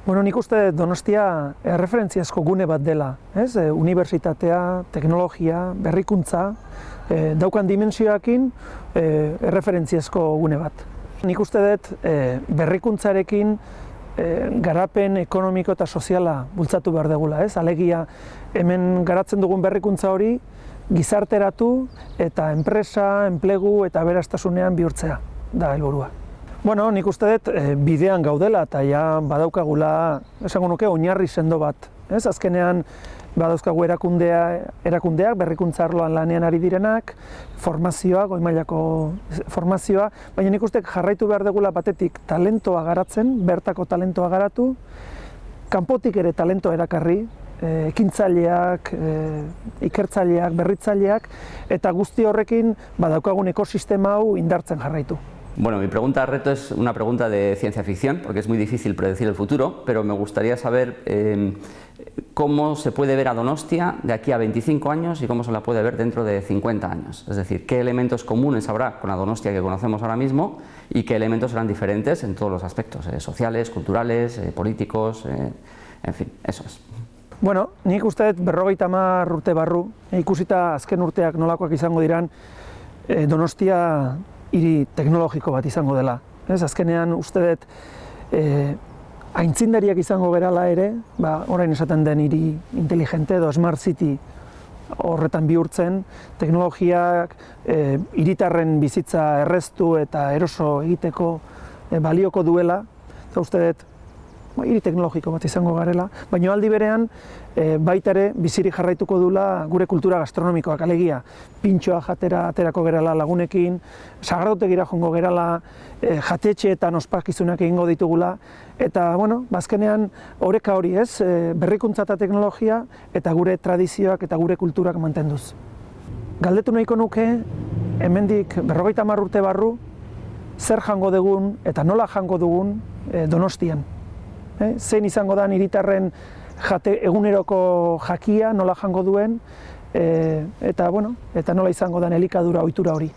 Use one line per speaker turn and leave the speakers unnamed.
Bueno, nik uste Donostia erreferentziazko gune bat dela, ez? Unibertsitatea, teknologia, berrikuntza, daukan dimensioekin erreferentziazko gune bat. Nik uste dut berrikuntzarekin garapen ekonomiko eta soziala bultzatu behar dugula, ez? Alegia, hemen garatzen dugun berrikuntza hori gizarteratu eta enpresa, enplegu eta aberastasunean bihurtzea da helburua. Bueno, nik uste dut bidean gaudela eta ja badaukagula, esango nuke, oinarri sendo bat. Ez? Azkenean badauzkagu erakundeak, berrikuntza arloan lanean ari direnak, formazioa, goi mailako formazioa, baina nik uste jarraitu behar dugula batetik talentoa garatzen, bertako talentoa garatu, kanpotik ere talentoa erakarri, ekintzaileak, ikertzaileak, berritzaileak, eta guzti horrekin badaukagun ekosistema hau indartzen jarraitu.
Bueno, mi pregunta reto es una pregunta de ciencia ficción, porque es muy difícil predecir el futuro, pero me gustaría saber cómo se puede ver a Donostia de aquí a 25 años y cómo se la puede ver dentro de 50 años. Es decir, qué elementos comunes habrá con la Donostia que conocemos ahora mismo y qué elementos serán diferentes en todos los aspectos, sociales, culturales, políticos, en fin, eso es.
Bueno, nik uste dut 50 urte barru, ikusita azken urteak nolakoak izango diran, Donostia hiri teknologiko bat izango dela. Azkenean uste dut aintzindariak izango gerala ere, orain esaten den hiri inteligente edo smart city horretan bihurtzen, teknologiak hiritarren bizitza erreztu eta eroso egiteko balioko duela, eta uste dut hiri teknologiko bat izango garela, baina aldi berean baita ere bizirik jarraituko duela gure kultura gastronomikoak, alegia pintxoa jatera aterako gerala lagunekin, sagardotegira joango gerala, jatetxeetan ospakizunak egingo ditugula, eta bueno, bazkenean oreka hori ez, berrikuntza eta teknologia eta gure tradizioak eta gure kulturak mantenduz. Galdetu nahiko nuke, hemendik 50 urte barru, zer jango dugun eta nola jango dugun Donostian. Zein izango da hiritarren eguneroko jakia, nola jango duen, eta nola izango da elikadura ohitura hori.